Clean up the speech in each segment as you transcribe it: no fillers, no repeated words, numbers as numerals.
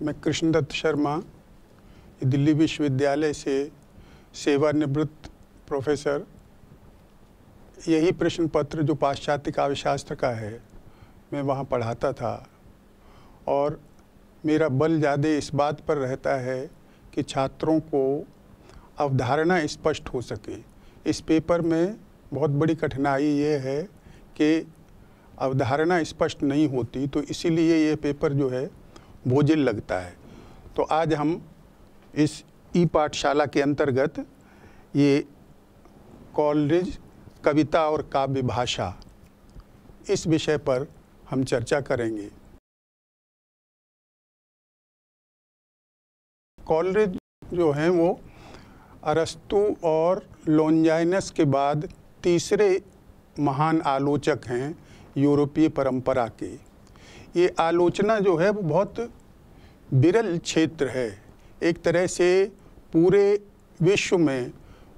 मैं कृष्णदत्त शर्मा दिल्ली विश्वविद्यालय से सेवानिवृत्त प्रोफेसर। यही प्रश्न पत्र जो पाश्चात्य काव्यशास्त्र का है मैं वहाँ पढ़ाता था और मेरा बल ज़्यादा इस बात पर रहता है कि छात्रों को अवधारणा स्पष्ट हो सके। इस पेपर में बहुत बड़ी कठिनाई ये है कि अवधारणा स्पष्ट नहीं होती, तो इसीलिए ये पेपर जो है बोझिल लगता है। तो आज हम इस ई पाठशाला के अंतर्गत ये कॉलरिज कविता और काव्य भाषा इस विषय पर हम चर्चा करेंगे। कॉलरिज जो हैं वो अरस्तु और लॉन्जाइनस के बाद तीसरे महान आलोचक हैं यूरोपीय परंपरा के। ये आलोचना जो है वो बहुत विरल क्षेत्र है। एक तरह से पूरे विश्व में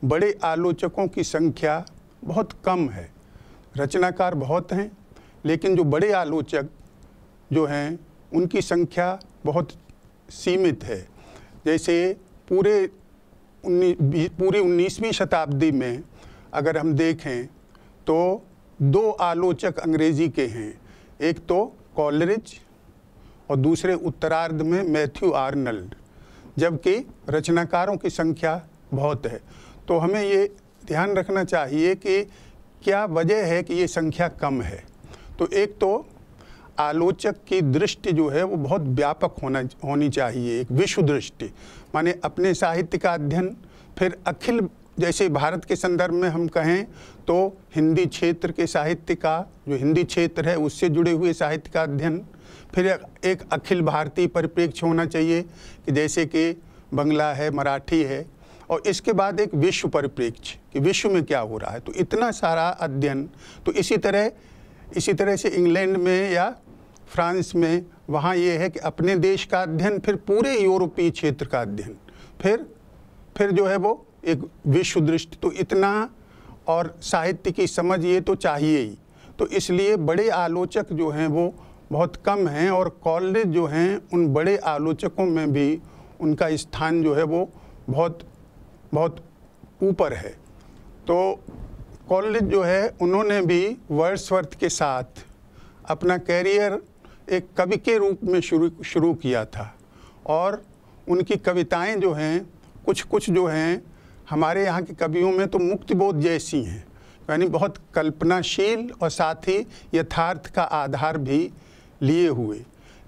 बड़े आलोचकों की संख्या बहुत कम है। रचनाकार बहुत हैं, लेकिन जो बड़े आलोचक जो हैं उनकी संख्या बहुत सीमित है। जैसे पूरे 19वीं शताब्दी में अगर हम देखें तो दो आलोचक अंग्रेजी के हैं, एक तो कॉलरिज और दूसरे उत्तरार्ध में मैथ्यू आर्नल्ड, जबकि रचनाकारों की संख्या बहुत है। तो हमें ये ध्यान रखना चाहिए कि क्या वजह है कि ये संख्या कम है। तो एक तो आलोचक की दृष्टि जो है वो बहुत व्यापक होनी चाहिए, एक विश्व दृष्टि, माने अपने साहित्य का अध्ययन, फिर अखिल, जैसे भारत के संदर्भ में हम कहें तो हिंदी क्षेत्र के साहित्य का, जो हिंदी क्षेत्र है उससे जुड़े हुए साहित्य का अध्ययन, फिर एक अखिल भारतीय परिप्रेक्ष्य होना चाहिए कि जैसे कि बंगला है, मराठी है, और इसके बाद एक विश्व परिप्रेक्ष्य कि विश्व में क्या हो रहा है। तो इतना सारा अध्ययन। तो इसी तरह से इंग्लैंड में या फ्रांस में वहाँ ये है कि अपने देश का अध्ययन, फिर पूरे यूरोपीय क्षेत्र का अध्ययन, फिर जो है वो एक विश्व दृष्टि। तो इतना और साहित्य की समझ ये तो चाहिए ही। तो इसलिए बड़े आलोचक जो हैं वो बहुत कम हैं, और कॉलरिज जो हैं उन बड़े आलोचकों में भी उनका स्थान जो है वो बहुत बहुत ऊपर है। तो कॉलरिज जो है उन्होंने भी वर्ड्सवर्थ के साथ अपना कैरियर एक कवि के रूप में शुरू किया था, और उनकी कविताएं जो हैं कुछ जो हैं हमारे यहाँ के कवियों में तो मुक्तिबोध जैसी हैं, यानी बहुत कल्पनाशील और साथ ही यथार्थ का आधार भी लिए हुए।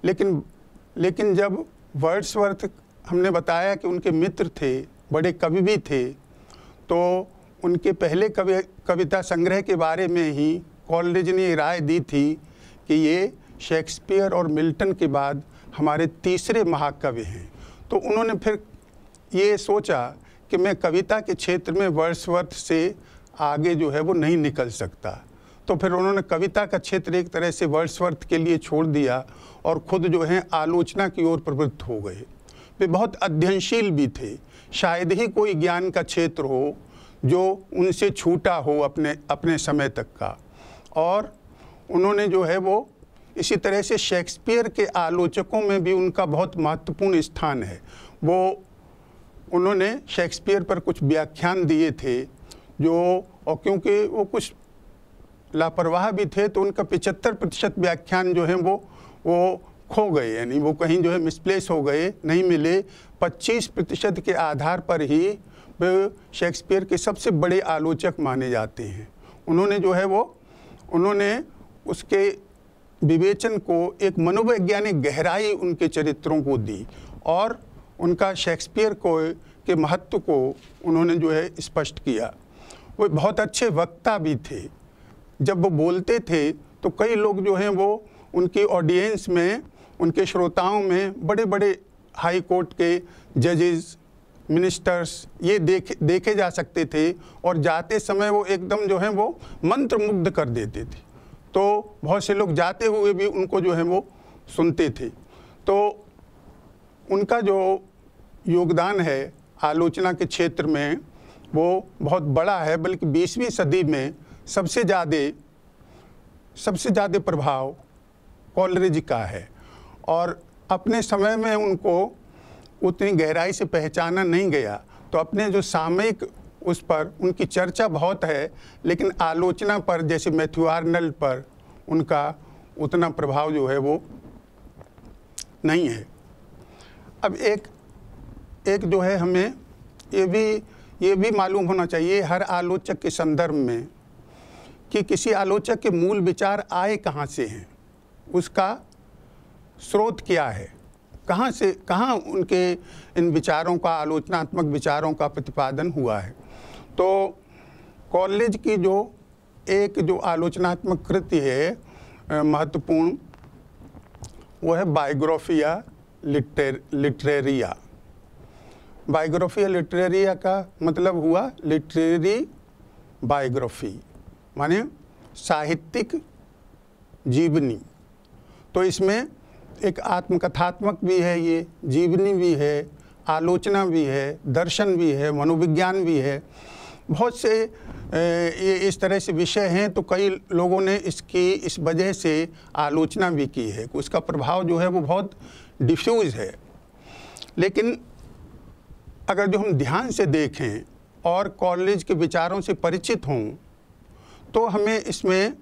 लेकिन जब वर्ड्सवर्थ, हमने बताया कि उनके मित्र थे, बड़े कवि भी थे, तो उनके पहले कविता संग्रह के बारे में ही कॉलरिज ने राय दी थी कि ये शेक्सपियर और मिल्टन के बाद हमारे तीसरे महाकवि हैं। तो उन्होंने फिर ये सोचा कि मैं कविता के क्षेत्र में वर्ड्सवर्थ से आगे जो है वो नहीं निकल सकता। तो फिर उन्होंने कविता का क्षेत्र एक तरह से वर्ड्सवर्थ के लिए छोड़ दिया और ख़ुद जो है आलोचना की ओर प्रवृत्त हो गए। वे बहुत अध्ययनशील भी थे। शायद ही कोई ज्ञान का क्षेत्र हो जो उनसे छूटा हो अपने समय तक का। और उन्होंने जो है वो इसी तरह से शेक्सपियर के आलोचकों में भी उनका बहुत महत्वपूर्ण स्थान है। उन्होंने शेक्सपियर पर कुछ व्याख्यान दिए थे और क्योंकि वो कुछ लापरवाह भी थे तो उनका 75% व्याख्यान जो है वो खो गए, यानी वो कहीं जो है मिसप्लेस हो गए, नहीं मिले। 25% के आधार पर ही वे शेक्सपियर के सबसे बड़े आलोचक माने जाते हैं। उन्होंने उसके विवेचन को एक मनोवैज्ञानिक गहराई उनके चरित्रों को दी, और उनका शेक्सपियर के महत्व को उन्होंने जो है स्पष्ट किया। वो बहुत अच्छे वक्ता भी थे। जब वो बोलते थे तो कई लोग जो हैं वो उनकी ऑडियंस में, उनके श्रोताओं में बड़े बड़े हाई कोर्ट के जजेस, मिनिस्टर्स ये देखे जा सकते थे, और जाते समय वो एकदम जो है वो मंत्रमुग्ध कर देते थे। तो बहुत से लोग जाते हुए भी उनको जो है वो सुनते थे। तो उनका जो योगदान है आलोचना के क्षेत्र में वो बहुत बड़ा है, बल्कि 20वीं सदी में सबसे ज़्यादा प्रभाव कॉलरिज का है। और अपने समय में उनको उतनी गहराई से पहचाना नहीं गया, तो अपने जो सामयिक उस पर उनकी चर्चा बहुत है, लेकिन आलोचना पर जैसे मैथ्यू आर्नल्ड पर उनका उतना प्रभाव जो है वो नहीं है। अब एक जो है हमें ये भी मालूम होना चाहिए हर आलोचक के संदर्भ में कि किसी आलोचक के मूल विचार आए कहाँ से हैं, उसका स्रोत क्या है, कहाँ उनके इन विचारों का, आलोचनात्मक विचारों का प्रतिपादन हुआ है। तो कॉलेज की जो आलोचनात्मक कृति है महत्वपूर्ण, वो है बायोग्राफिया लिटरेरिया। बायोग्राफिया लिटरेरिया का मतलब हुआ लिटरेरी बायोग्राफी, माने साहित्यिक जीवनी। तो इसमें एक आत्मकथात्मक भी है, ये जीवनी भी है, आलोचना भी है, दर्शन भी है, मनोविज्ञान भी है, बहुत से ये इस तरह से विषय हैं। तो कई लोगों ने इसकी इस वजह से आलोचना भी की है। उसका प्रभाव जो है वो बहुत डिफ्यूज़ है। लेकिन अगर जो हम ध्यान से देखें और कॉलेज के विचारों से परिचित हों, तो हमें इसमें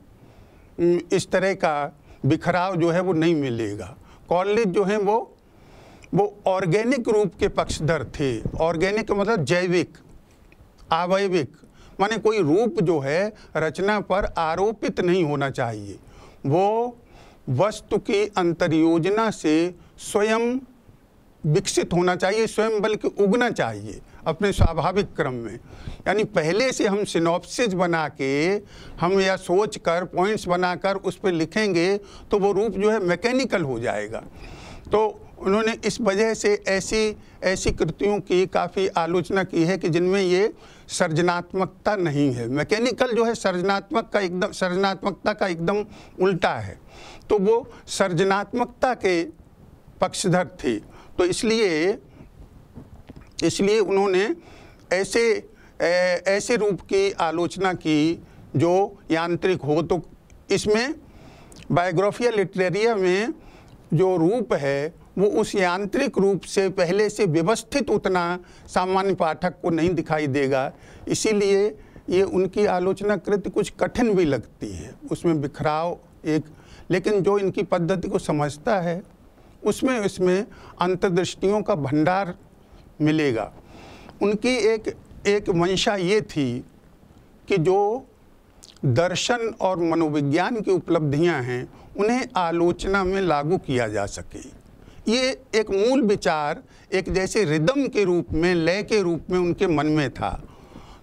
इस तरह का बिखराव जो है वो नहीं मिलेगा। कॉलेज जो है वो ऑर्गेनिक रूप के पक्षधर थे। ऑर्गेनिक मतलब जैविक, आवयविक, माने कोई रूप जो है रचना पर आरोपित नहीं होना चाहिए, वो वस्तु की अंतर्योजना से स्वयं विकसित होना चाहिए, स्वयं बल्कि उगना चाहिए अपने स्वाभाविक क्रम में। यानी पहले से हम सिनॉप्सिस बना के हम या सोच कर पॉइंट्स बनाकर उस पर लिखेंगे तो वो रूप जो है मैकेनिकल हो जाएगा। तो उन्होंने इस वजह से ऐसी कृतियों की काफ़ी आलोचना की है कि जिनमें ये सृजनात्मकता नहीं है। मैकेनिकल जो है सृजनात्मकता का एकदम उल्टा है। तो वो सृजनात्मकता के पक्षधर थे। तो इसलिए उन्होंने ऐसे रूप की आलोचना की जो यांत्रिक हो। तो इसमें बायोग्राफिया लिटरेरिया में जो रूप है वो उस यांत्रिक रूप से पहले से व्यवस्थित उतना सामान्य पाठक को नहीं दिखाई देगा। इसीलिए ये उनकी आलोचना कृति कुछ कठिन भी लगती है, उसमें बिखराव लेकिन जो इनकी पद्धति को समझता है उसमें अंतर्दृष्टियों का भंडार मिलेगा। उनकी एक मंशा ये थी कि जो दर्शन और मनोविज्ञान की उपलब्धियां हैं उन्हें आलोचना में लागू किया जा सके। ये एक मूल विचार एक जैसे रिदम के रूप में, लय के रूप में उनके मन में था।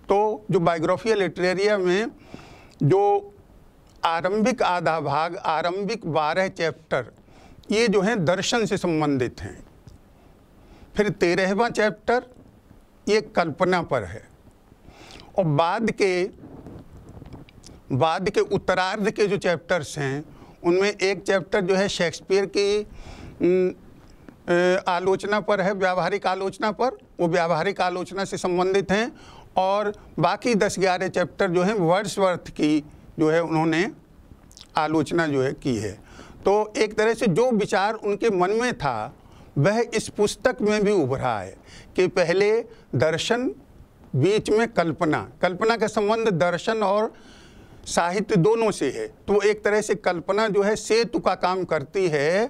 तो जो बायोग्राफिया लिटरेरिया में जो आरंभिक आधा भाग, आरंभिक 12 चैप्टर ये जो हैं दर्शन से संबंधित हैं। फिर 13वां चैप्टर ये कल्पना पर है। और बाद के उत्तरार्ध के जो चैप्टर्स हैं उनमें एक चैप्टर जो है शेक्सपियर की आलोचना पर है, व्यावहारिक आलोचना पर, वो व्यावहारिक आलोचना से संबंधित हैं। और बाकी 10-11 चैप्टर जो हैं वर्ड्सवर्थ की जो है उन्होंने आलोचना जो है की है। तो एक तरह से जो विचार उनके मन में था वह इस पुस्तक में भी उभरा है कि पहले दर्शन, बीच में कल्पना का संबंध दर्शन और साहित्य दोनों से है। तो एक तरह से कल्पना जो है सेतु का काम करती है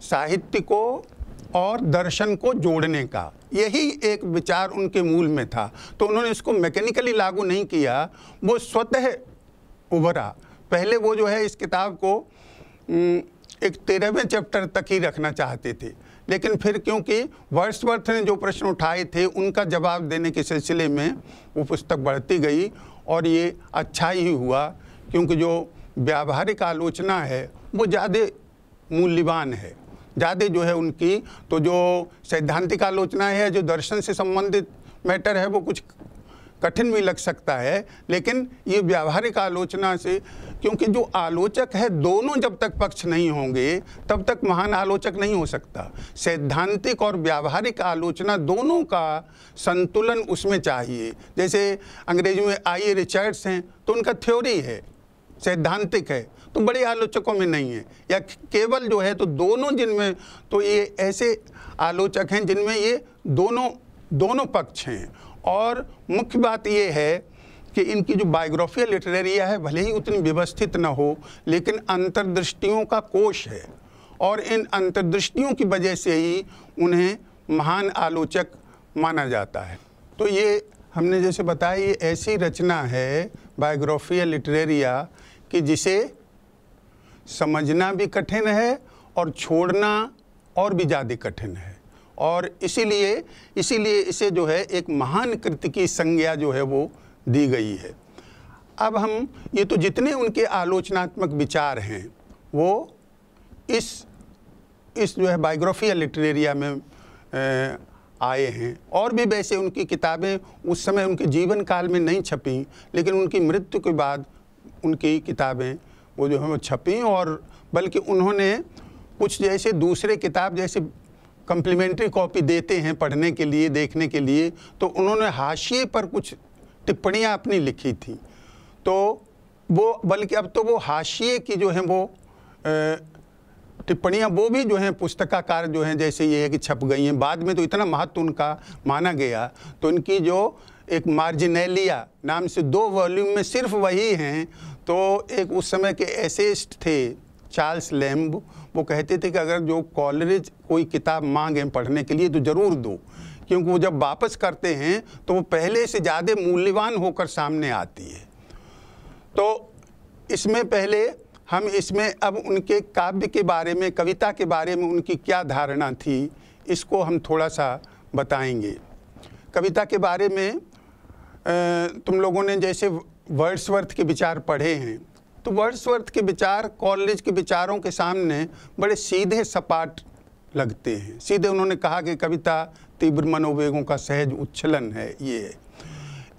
साहित्य को और दर्शन को जोड़ने का। यही एक विचार उनके मूल में था। तो उन्होंने इसको मैकेनिकली लागू नहीं किया, वो स्वतः उभरा। पहले वो जो है इस किताब को एक 13वें चैप्टर तक ही रखना चाहते थे, लेकिन फिर क्योंकि वर्ड्सवर्थ ने जो प्रश्न उठाए थे उनका जवाब देने के सिलसिले में वो पुस्तक बढ़ती गई। और ये अच्छा ही हुआ, क्योंकि जो व्यावहारिक आलोचना है वो ज़्यादा मूल्यवान है, ज़्यादा जो है उनकी। तो जो सैद्धांतिक आलोचना है, जो दर्शन से संबंधित मैटर है, वो कुछ कठिन भी लग सकता है। लेकिन ये व्यावहारिक आलोचना से, क्योंकि जो आलोचक है दोनों जब तक पक्ष नहीं होंगे तब तक महान आलोचक नहीं हो सकता। सैद्धांतिक और व्यावहारिक आलोचना दोनों का संतुलन उसमें चाहिए। जैसे अंग्रेजी में आई रिचर्ड्स हैं तो उनका थ्योरी है, सैद्धांतिक है, तो बड़े आलोचकों में नहीं है, या केवल जो है तो दोनों, जिनमें तो ये ऐसे आलोचक हैं जिनमें ये दोनों पक्ष हैं। और मुख्य बात ये है कि इनकी जो बायोग्राफिया लिटरेरिया है भले ही उतनी व्यवस्थित न हो, लेकिन अंतर्दृष्टियों का कोश है, और इन अंतर्दृष्टियों की वजह से ही उन्हें महान आलोचक माना जाता है। तो ये हमने जैसे बताया, ये ऐसी रचना है बायोग्राफिया लिटरेरिया कि जिसे समझना भी कठिन है और छोड़ना और भी ज़्यादा कठिन है, और इसीलिए इसे जो है एक महान कृति की संज्ञा जो है वो दी गई है। अब हम ये तो जितने उनके आलोचनात्मक विचार हैं वो इस जो है बायोग्राफिया लिटरेरिया में आए हैं, और भी वैसे उनकी किताबें उस समय उनके जीवन काल में नहीं छपी, लेकिन उनकी मृत्यु के बाद उनकी किताबें वो जो है वो छपी, और बल्कि उन्होंने कुछ जैसे दूसरे किताब जैसे कम्प्लीमेंट्री कॉपी देते हैं पढ़ने के लिए, देखने के लिए, तो उन्होंने हाशिए पर कुछ टिप्पणियाँ अपनी लिखी थी, तो वो बल्कि अब तो वो हाशिए की जो है वो टिप्पणियाँ वो भी जो हैं पुस्तकाकार जो हैं जैसे ये है कि छप गई हैं। बाद में तो इतना महत्व उनका माना गया, तो इनकी जो एक मार्जिनेलिया नाम से 2 वॉल्यूम में सिर्फ वही हैं। तो एक उस समय के एसेइस्ट थे चार्ल्स लैम्ब, वो कहते थे कि अगर जो कॉलरिज कोई किताब मांगे पढ़ने के लिए तो ज़रूर दो, क्योंकि वो जब वापस करते हैं तो वो पहले से ज़्यादा मूल्यवान होकर सामने आती है। तो इसमें पहले हम इसमें अब उनके काव्य के बारे में, कविता के बारे में उनकी क्या धारणा थी, इसको हम थोड़ा सा बताएंगे। कविता के बारे में तुम लोगों ने जैसे वर्ड्सवर्थ के विचार पढ़े हैं, तो वर्ड्सवर्थ के विचार कॉलेज के विचारों के सामने बड़े सीधे सपाट लगते हैं। सीधे उन्होंने कहा कि कविता तीव्र मनोवेगों का सहज उच्छलन है। ये है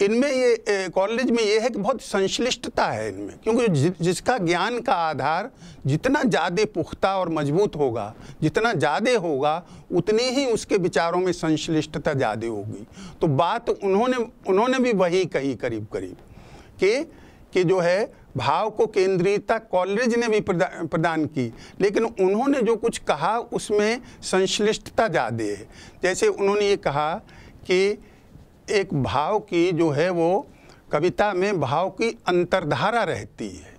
इनमें, ये कॉलेज में ये है कि बहुत संश्लिष्टता है इनमें, क्योंकि जिसका ज्ञान का आधार जितना ज़्यादा पुख्ता और मजबूत होगा, जितना ज़्यादा होगा उतनी ही उसके विचारों में संश्लिष्टता ज़्यादा होगी। तो बात उन्होंने भी वही कही करीब कि जो है भाव को केंद्रीयता कॉलेज ने भी प्रदान की, लेकिन उन्होंने जो कुछ कहा उसमें संश्लिष्टता ज़्यादा है। जैसे उन्होंने ये कहा कि एक भाव की जो है वो कविता में भाव की अंतर्धारा रहती है,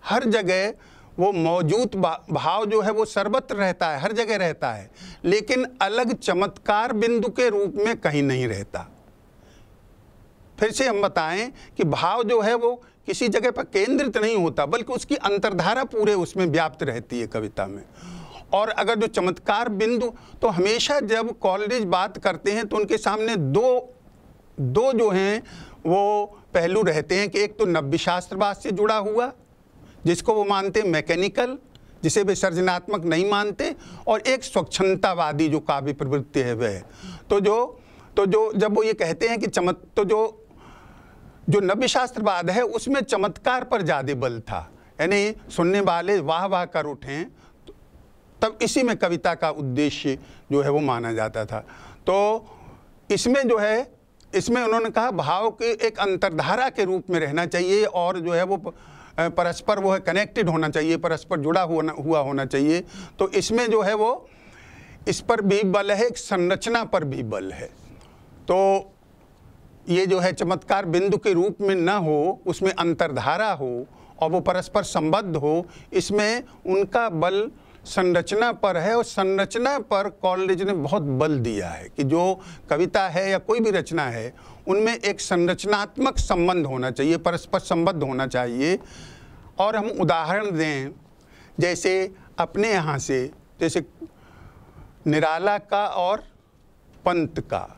हर जगह वो मौजूद भाव जो है वो सर्वत्र रहता है, हर जगह रहता है, लेकिन अलग चमत्कार बिंदु के रूप में कहीं नहीं रहता। फिर से हम बताएं कि भाव जो है वो किसी जगह पर केंद्रित नहीं होता, बल्कि उसकी अंतर्धारा पूरे उसमें व्याप्त रहती है कविता में। और अगर जो चमत्कार बिंदु, तो हमेशा जब कॉलेज बात करते हैं तो उनके सामने दो जो हैं वो पहलू रहते हैं कि एक तो नव्य शास्त्रवाद से जुड़ा हुआ, जिसको वो मानते हैं मैकेनिकल, जिसे वे सृजनात्मक नहीं मानते, और एक स्वच्छंदतावादी जो काव्य प्रवृत्ति है वह। तो जो जब वो ये कहते हैं कि जो नव्य शास्त्रवाद है उसमें चमत्कार पर ज़्यादा बल था, यानी सुनने वाले वाह वाह कर उठें, तब इसी में कविता का उद्देश्य जो है वो माना जाता था। तो इसमें जो है, इसमें उन्होंने कहा भाव के एक अंतर्धारा के रूप में रहना चाहिए, और जो है वो परस्पर वो है कनेक्टेड होना चाहिए, परस्पर जुड़ा हुआ होना चाहिए। तो इसमें जो है वो इस पर भी बल है, एक संरचना पर भी बल है। तो ये जो है चमत्कार बिंदु के रूप में न हो, उसमें अंतर्धारा हो और वो परस्पर संबद्ध हो, इसमें उनका बल संरचना पर है। और संरचना पर कॉलेज ने बहुत बल दिया है कि जो कविता है या कोई भी रचना है उनमें एक संरचनात्मक संबंध होना चाहिए, परस्पर संबद्ध होना चाहिए। और हम उदाहरण दें जैसे अपने यहाँ से, जैसे निराला का और पंत का,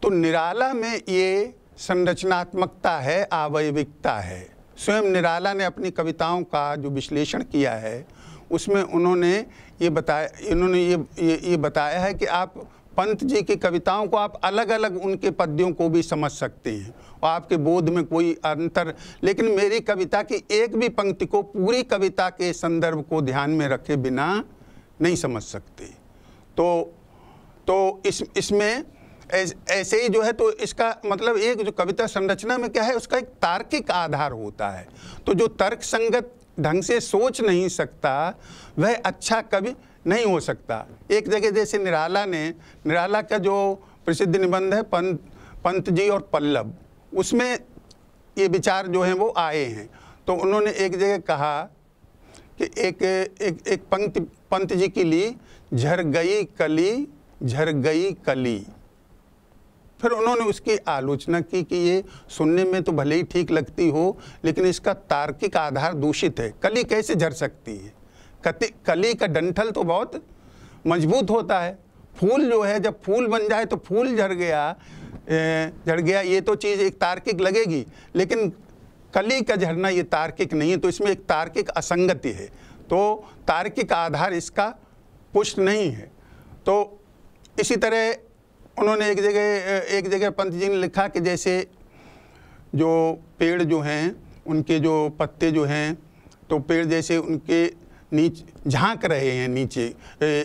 तो निराला में ये संरचनात्मकता है, आवयविकता है। स्वयं निराला ने अपनी कविताओं का जो विश्लेषण किया है उसमें उन्होंने ये बताया है कि आप पंत जी की कविताओं को आप अलग अलग उनके पद्यों को भी समझ सकते हैं और आपके बोध में कोई अंतर, लेकिन मेरी कविता की एक भी पंक्ति को पूरी कविता के संदर्भ को ध्यान में रखे बिना नहीं समझ सकते। तो इसमें ऐसे ही जो है, तो इसका मतलब एक जो कविता संरचना में क्या है, उसका एक तार्किक आधार होता है। तो जो तर्क संगत ढंग से सोच नहीं सकता वह अच्छा कवि नहीं हो सकता। एक जगह जैसे निराला का जो प्रसिद्ध निबंध है पंत जी और पल्लव, उसमें ये विचार जो हैं वो आए हैं। तो उन्होंने एक जगह कहा कि एक पंक्ति पंत जी की ली, झर गई कली। फिर उन्होंने उसकी आलोचना की कि ये सुनने में तो भले ही ठीक लगती हो, लेकिन इसका तार्किक आधार दूषित है। कली कैसे झर सकती है? कली का डंठल तो बहुत मजबूत होता है। फूल जो है, जब फूल बन जाए तो फूल झड़ गया, ये तो चीज़ एक तार्किक लगेगी, लेकिन कली का झरना ये तार्किक नहीं है। तो इसमें एक तार्किक असंगति है, तो तार्किक आधार इसका पुष्ट नहीं है। तो इसी तरह उन्होंने एक जगह पंत जी ने लिखा कि जैसे जो पेड़ जो हैं उनके जो पत्ते जो हैं, तो पेड़ जैसे उनके नीचे झांक रहे हैं, नीचे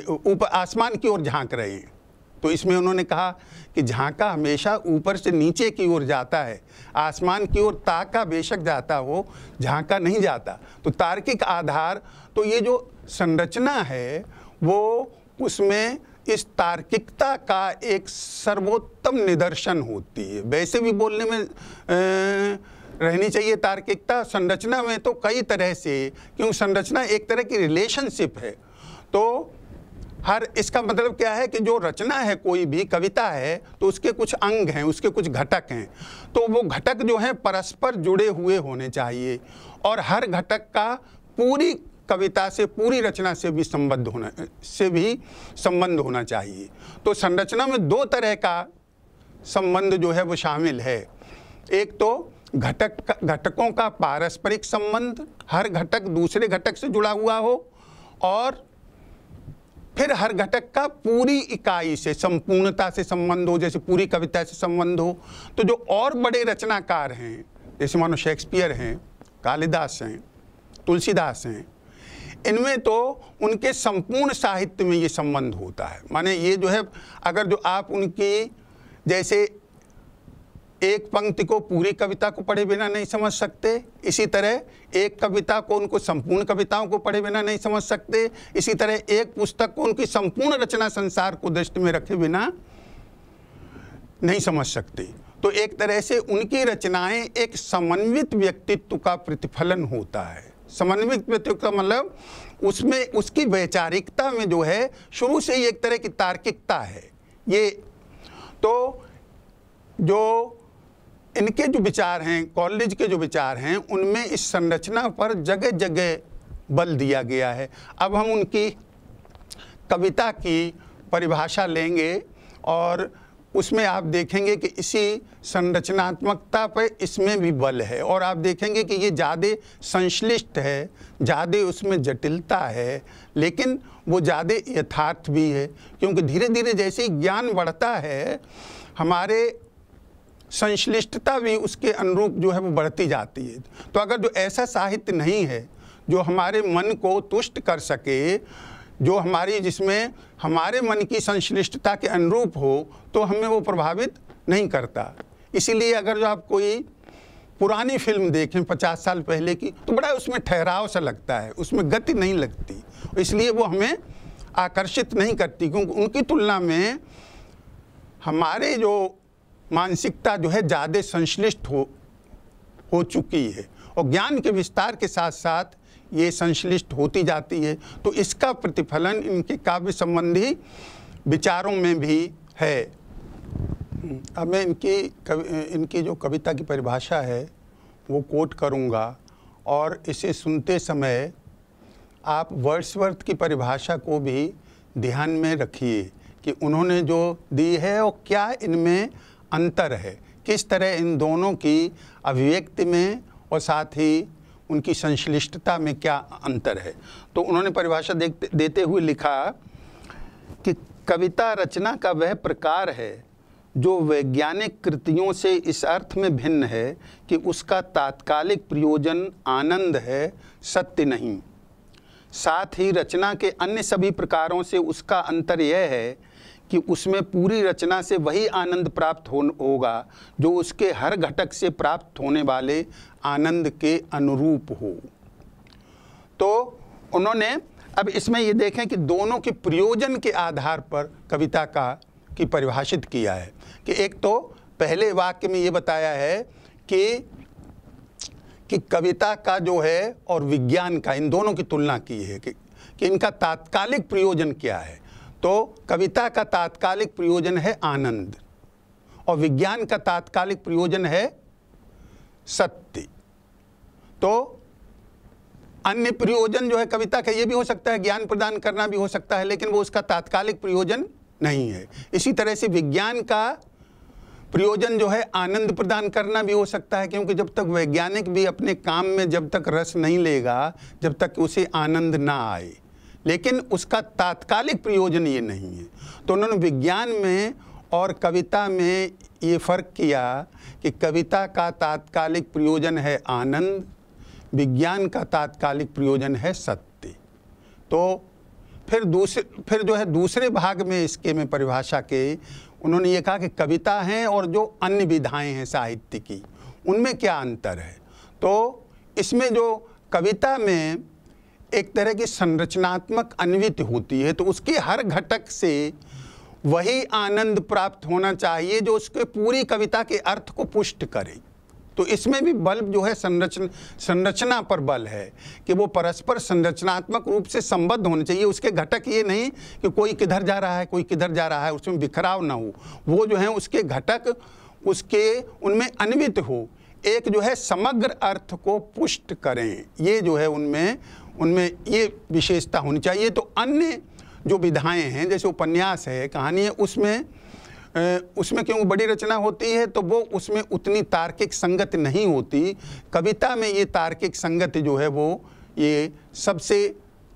ऊपर आसमान की ओर झांक रहे हैं। तो इसमें उन्होंने कहा कि झांका हमेशा ऊपर से नीचे की ओर जाता है, आसमान की ओर ताका बेशक जाता हो, झांका नहीं जाता। तो तार्किक आधार, तो ये जो संरचना है वो उसमें इस तार्किकता का एक सर्वोत्तम निदर्शन होती है। वैसे भी बोलने में रहनी चाहिए तार्किकता, संरचना में तो कई तरह से, क्योंकि संरचना एक तरह की रिलेशनशिप है। तो इसका मतलब क्या है कि जो रचना है, कोई भी कविता है, तो उसके कुछ अंग हैं, उसके कुछ घटक हैं। तो वो घटक जो हैं परस्पर जुड़े हुए होने चाहिए, और हर घटक का पूरी कविता से, पूरी रचना से भी संबंध होना चाहिए। तो संरचना में दो तरह का संबंध जो है वो शामिल है। एक तो घटकों का पारस्परिक संबंध, हर घटक दूसरे घटक से जुड़ा हुआ हो, और फिर हर घटक का पूरी इकाई से, संपूर्णता से संबंध हो, जैसे पूरी कविता से संबंध हो। तो जो और बड़े रचनाकार हैं, जैसे मानो शेक्सपियर हैं, कालिदास हैं, तुलसीदास हैं, इनमें तो उनके संपूर्ण साहित्य में ये संबंध होता है। माने ये जो है, अगर जो आप उनकी जैसे एक पंक्ति को पूरी कविता को पढ़े बिना नहीं समझ सकते, इसी तरह एक कविता को उनको संपूर्ण कविताओं को पढ़े बिना नहीं समझ सकते, इसी तरह एक पुस्तक को उनकी संपूर्ण रचना संसार को दृष्टि में रखे बिना नहीं समझ सकते। तो एक तरह से उनकी रचनाएं एक समन्वित व्यक्तित्व का प्रतिफलन होता है। समन्वित व्यक्तित्व का मतलब उसमें उसकी वैचारिकता में जो है शुरू से ही एक तरह की तार्किकता है। ये तो जो इनके जो विचार हैं, कॉलेज के जो विचार हैं, उनमें इस संरचना पर जगह जगह बल दिया गया है। अब हम उनकी कविता की परिभाषा लेंगे और उसमें आप देखेंगे कि इसी संरचनात्मकता पर इसमें भी बल है, और आप देखेंगे कि ये ज़्यादा संश्लिष्ट है, ज़्यादा उसमें जटिलता है, लेकिन वो ज़्यादा यथार्थ भी है। क्योंकि धीरे धीरे जैसे ही ज्ञान बढ़ता है, हमारे संश्लिष्टता भी उसके अनुरूप जो है वो बढ़ती जाती है। तो अगर जो ऐसा साहित्य नहीं है जो हमारे मन को तुष्ट कर सके, जो जिसमें हमारे मन की संश्लिष्टता के अनुरूप हो, तो हमें वो प्रभावित नहीं करता। इसीलिए अगर जो आप कोई पुरानी फिल्म देखें 50 साल पहले की, तो बड़ा उसमें ठहराव सा लगता है, उसमें गति नहीं लगती, इसलिए वो हमें आकर्षित नहीं करती, क्योंकि उनकी तुलना में हमारे जो मानसिकता जो है ज़्यादा संश्लिष्ट हो चुकी है, और ज्ञान के विस्तार के साथ साथ ये संश्लिष्ट होती जाती है। तो इसका प्रतिफलन इनके काव्य संबंधी विचारों में भी है। अब मैं इनकी जो कविता की परिभाषा है वो कोट करूँगा, और इसे सुनते समय आप वर्ड्सवर्थ की परिभाषा को भी ध्यान में रखिए कि उन्होंने जो दी है और क्या इनमें अंतर है, किस तरह इन दोनों की अभिव्यक्ति में और साथ ही उनकी संश्लिष्टता में क्या अंतर है। तो उन्होंने परिभाषा देते हुए लिखा कि कविता रचना का वह प्रकार है जो वैज्ञानिक कृतियों से इस अर्थ में भिन्न है कि उसका तात्कालिक प्रयोजन आनंद है, सत्य नहीं। साथ ही रचना के अन्य सभी प्रकारों से उसका अंतर यह है कि उसमें पूरी रचना से वही आनंद प्राप्त होगा जो उसके हर घटक से प्राप्त होने वाले आनंद के अनुरूप हो। तो उन्होंने अब इसमें ये देखें कि दोनों के प्रयोजन के आधार पर कविता की परिभाषित किया है कि एक तो पहले वाक्य में ये बताया है कि कविता का जो है और विज्ञान का, इन दोनों की तुलना की है कि इनका तात्कालिक प्रयोजन क्या है। तो कविता का तात्कालिक प्रयोजन है आनंद और विज्ञान का तात्कालिक प्रयोजन है सत्य। तो अन्य प्रयोजन जो है कविता का ये भी हो सकता है, ज्ञान प्रदान करना भी हो सकता है, लेकिन वो उसका तात्कालिक प्रयोजन नहीं है। इसी तरह से विज्ञान का प्रयोजन जो है आनंद प्रदान करना भी हो सकता है, क्योंकि जब तक वैज्ञानिक भी अपने काम में जब तक रस नहीं लेगा, जब तक उसे आनंद ना आए, लेकिन उसका तात्कालिक प्रयोजन ये नहीं है। तो उन्होंने विज्ञान में और कविता में ये फ़र्क किया कि कविता का तात्कालिक प्रयोजन है आनंद, विज्ञान का तात्कालिक प्रयोजन है सत्य। तो फिर जो है दूसरे भाग में इसके में परिभाषा के उन्होंने ये कहा कि कविता हैं और जो अन्य विधाएं हैं साहित्य की, उनमें क्या अंतर है। तो इसमें जो कविता में एक तरह की संरचनात्मक अन्विति होती है, तो उसके हर घटक से वही आनंद प्राप्त होना चाहिए जो उसके पूरी कविता के अर्थ को पुष्ट करे। तो इसमें भी बल जो है संरचना पर बल है कि वो परस्पर संरचनात्मक रूप से संबद्ध होने चाहिए। उसके घटक ये नहीं कि कोई किधर जा रहा है कोई किधर जा रहा है, उसमें बिखराव ना हो। वो जो है उसके घटक उसके उनमें अन्वित हो, एक जो है समग्र अर्थ को पुष्ट करें, ये जो है उनमें ये विशेषता होनी चाहिए। तो अन्य जो विधाएं हैं जैसे उपन्यास है, कहानी है, उसमें क्योंकि बड़ी रचना होती है तो वो उसमें उतनी तार्किक संगति नहीं होती। कविता में ये तार्किक संगति जो है वो ये सबसे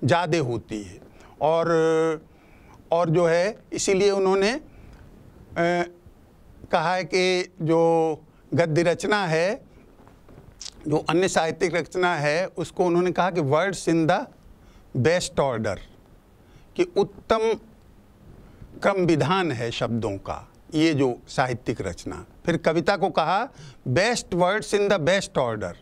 ज़्यादा होती है। और जो है इसीलिए उन्होंने कहा है कि जो गद्य रचना है, जो अन्य साहित्यिक रचना है, उसको उन्होंने कहा कि words in the best order, कि उत्तम क्रम विधान है शब्दों का ये जो साहित्यिक रचना। फिर कविता को कहा best words in the best order,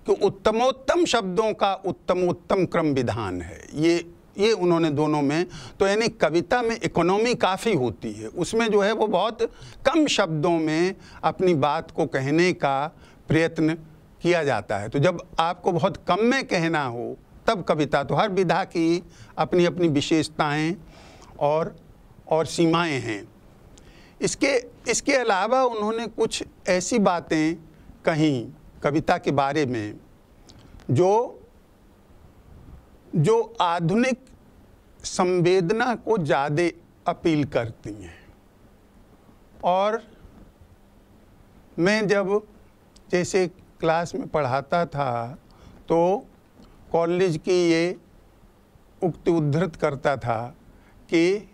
कि उत्तमोत्तम शब्दों का उत्तमोत्तम क्रम विधान है। ये उन्होंने दोनों में, तो यानी कविता में इकोनॉमी काफ़ी होती है, उसमें जो है वो बहुत कम शब्दों में अपनी बात को कहने का प्रयत्न किया जाता है। तो जब आपको बहुत कम में कहना हो तब कविता, तो हर विधा की अपनी अपनी विशेषताएं और सीमाएं हैं। इसके अलावा उन्होंने कुछ ऐसी बातें कहीं कविता के बारे में जो आधुनिक संवेदना को ज़्यादा अपील करती हैं। और मैं जब जैसे क्लास में पढ़ाता था तो कॉलेज की ये उक्ति उद्धृत करता था कि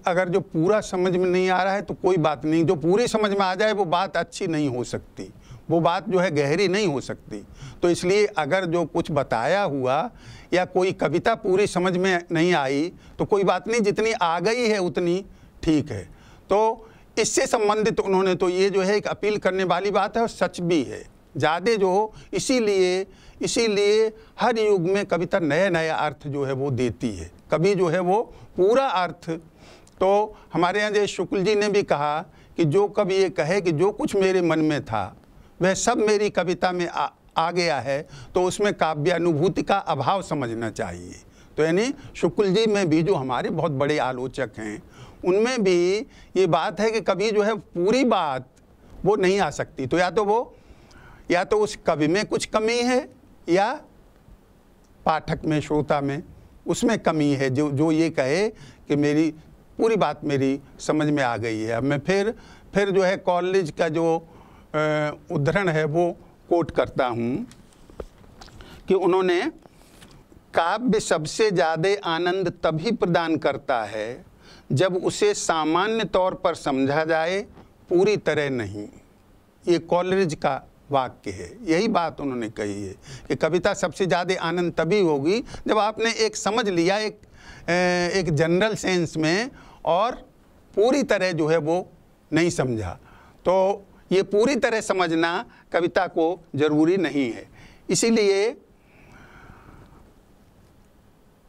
अगर जो पूरा समझ में नहीं आ रहा है तो कोई बात नहीं, जो पूरी समझ में आ जाए वो बात अच्छी नहीं हो सकती, वो बात जो है गहरी नहीं हो सकती। तो इसलिए अगर जो कुछ बताया हुआ या कोई कविता पूरी समझ में नहीं आई तो कोई बात नहीं, जितनी आ गई है उतनी ठीक है। तो इससे संबंधित उन्होंने तो ये जो है एक अपील करने वाली बात है और सच भी है ज़्यादा जो हो। इसीलिए हर युग में कविता नया नया अर्थ जो है वो देती है। कभी जो है वो पूरा अर्थ, तो हमारे यहाँ जय शुक्ल जी ने भी कहा कि जो कवि ये कहे कि जो कुछ मेरे मन में था वह सब मेरी कविता में आ गया है, तो उसमें काव्यानुभूति का अभाव समझना चाहिए। तो यानी शुक्ल जी में भी जो हमारे बहुत बड़े आलोचक हैं उनमें भी ये बात है कि कभी जो है पूरी बात वो नहीं आ सकती। तो या तो उस कवि में कुछ कमी है या पाठक में, श्रोता में उसमें कमी है, जो ये कहे कि मेरी पूरी बात मेरी समझ में आ गई है। अब मैं फिर जो है कॉलेज का जो उद्धरण है वो कोट करता हूँ कि उन्होंने काव्य सबसे ज़्यादा आनंद तभी प्रदान करता है जब उसे सामान्य तौर पर समझा जाए, पूरी तरह नहीं। ये कॉलेज का वाक्य है, यही बात उन्होंने कही है कि कविता सबसे ज़्यादा आनंद तभी होगी जब आपने एक समझ लिया, एक जनरल सेंस में और पूरी तरह जो है वो नहीं समझा। तो ये पूरी तरह समझना कविता को ज़रूरी नहीं है। इसीलिए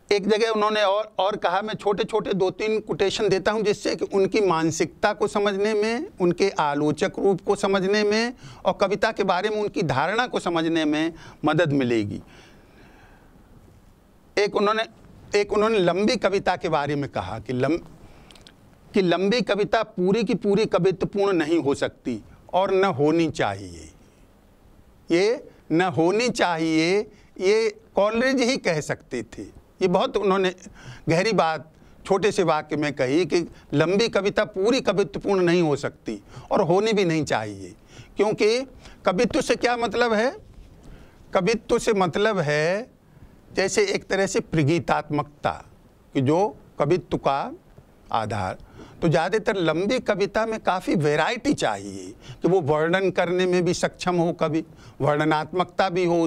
एक जगह उन्होंने और कहा, मैं छोटे छोटे 2-3 कोटेशन देता हूं जिससे कि उनकी मानसिकता को समझने में, उनके आलोचक रूप को समझने में और कविता के बारे में उनकी धारणा को समझने में मदद मिलेगी। एक उन्होंने लंबी कविता के बारे में कहा कि लंबी कविता पूरी की पूरी कवित्वपूर्ण नहीं हो सकती और न होनी चाहिए। ये न होनी चाहिए, ये कॉलरिज ही कह सकते थे। ये बहुत उन्होंने गहरी बात छोटे से वाक्य में कही कि लंबी कविता पूरी कवित्वपूर्ण नहीं हो सकती और होनी भी नहीं चाहिए। क्योंकि कवित्व से क्या मतलब है? कवित्व से मतलब है जैसे एक तरह से प्रगीतात्मकता, कि जो कवित्व का आधार। तो ज़्यादातर लंबी कविता में काफ़ी वैरायटी चाहिए कि वो वर्णन करने में भी सक्षम हो, कवि वर्णनात्मकता भी हो,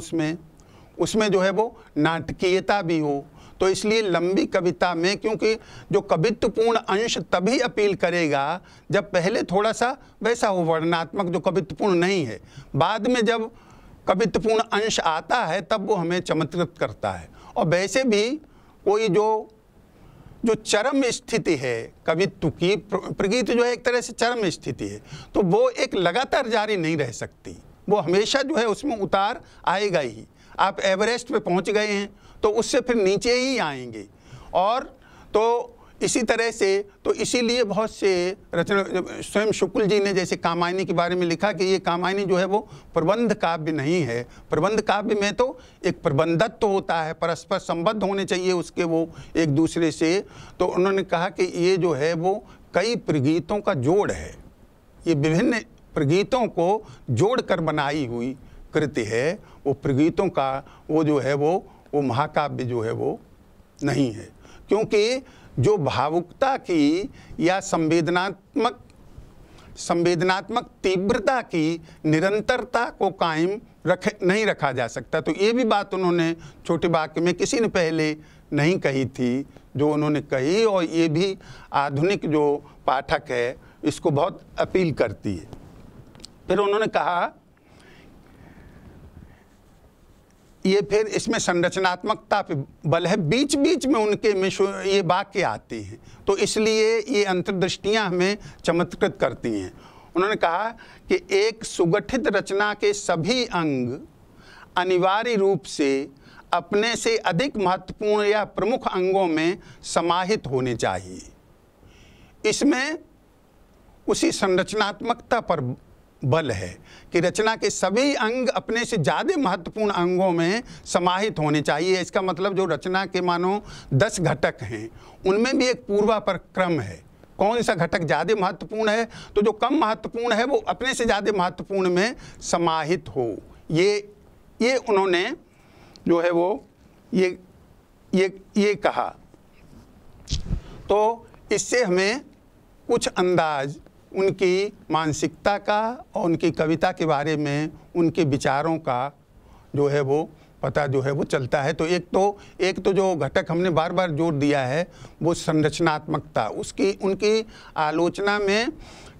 उसमें जो है वो नाटकीयता भी हो। तो इसलिए लंबी कविता में, क्योंकि जो कवित्वपूर्ण अंश तभी अपील करेगा जब पहले थोड़ा सा वैसा हो वर्णनात्मक जो कवित्वपूर्ण नहीं है, बाद में जब कवित्वपूर्ण अंश आता है तब वो हमें चमत्कृत करता है। और वैसे भी कोई जो चरम स्थिति है कवित्व की, प्रगीत जो है एक तरह से चरम स्थिति है, तो वो एक लगातार जारी नहीं रह सकती, वो हमेशा जो है उसमें उतार आएगा ही। आप एवरेस्ट पे पहुंच गए हैं तो उससे फिर नीचे ही आएंगे। और तो इसी तरह से, तो इसीलिए बहुत से रचना, स्वयं शुक्ल जी ने जैसे कामायनी के बारे में लिखा कि ये कामायनी जो है वो प्रबंध काव्य नहीं है। प्रबंध काव्य में तो एक प्रबंधत्व तो होता है, परस्पर संबद्ध होने चाहिए उसके वो एक दूसरे से। तो उन्होंने कहा कि ये जो है वो कई प्रगीतों का जोड़ है, ये विभिन्न प्रगीतों को जोड़ कर बनाई हुई कृति है। वो प्रगीतों का वो जो है वो महाकाव्य जो है वो नहीं है। क्योंकि जो भावुकता की या संवेदनात्मक तीव्रता की निरंतरता को कायम नहीं रखा जा सकता। तो ये भी बात उन्होंने छोटे वाक्य में किसी ने पहले नहीं कही थी जो उन्होंने कही, और ये भी आधुनिक जो पाठक है इसको बहुत अपील करती है। फिर उन्होंने कहा ये फिर इसमें संरचनात्मकता पे बल है, बीच बीच में उनके में ये वाक्य आते हैं, तो इसलिए ये अंतर्दृष्टियां हमें चमत्कृत करती हैं। उन्होंने कहा कि एक सुगठित रचना के सभी अंग अनिवार्य रूप से अपने से अधिक महत्वपूर्ण या प्रमुख अंगों में समाहित होने चाहिए। इसमें उसी संरचनात्मकता पर बल है कि रचना के सभी अंग अपने से ज़्यादा महत्वपूर्ण अंगों में समाहित होने चाहिए। इसका मतलब जो रचना के मानो 10 घटक हैं उनमें भी एक पूर्वापर क्रम है, कौन सा घटक ज़्यादा महत्वपूर्ण है, तो जो कम महत्वपूर्ण है वो अपने से ज़्यादा महत्वपूर्ण में समाहित हो। ये उन्होंने जो है वो ये कहा। तो इससे हमें कुछ अंदाज उनकी मानसिकता का और उनकी कविता के बारे में उनके विचारों का जो है वो पता जो है वो चलता है। तो एक तो जो घटक हमने बार बार जोर दिया है वो संरचनात्मकता, उनकी आलोचना में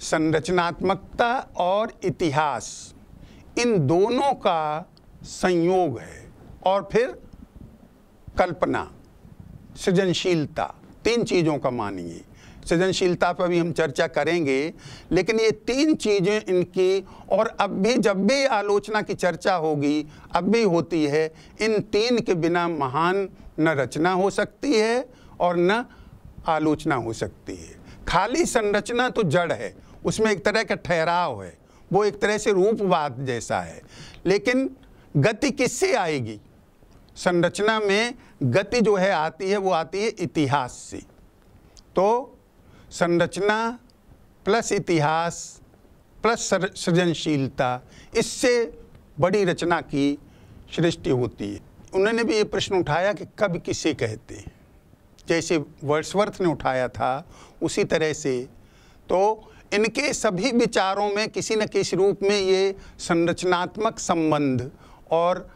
संरचनात्मकता और इतिहास इन दोनों का संयोग है। और फिर कल्पना, सृजनशीलता, 3 चीज़ों का मानिए। सृजनशीलता पर भी हम चर्चा करेंगे, लेकिन ये 3 चीज़ें इनकी, और अब भी जब भी आलोचना की चर्चा होगी, अब भी होती है, इन 3 के बिना महान न रचना हो सकती है और न आलोचना हो सकती है। खाली संरचना तो जड़ है, उसमें एक तरह का ठहराव है, वो एक तरह से रूपवाद जैसा है। लेकिन गति किससे आएगी? संरचना में गति जो है आती है, वो आती है इतिहास से। तो संरचना प्लस इतिहास प्लस सृजनशीलता, इससे बड़ी रचना की सृष्टि होती है। उन्होंने भी ये प्रश्न उठाया कि कवि किसे कहते हैं, जैसे वर्ड्सवर्थ ने उठाया था उसी तरह से। तो इनके सभी विचारों में किसी न किसी रूप में ये संरचनात्मक संबंध और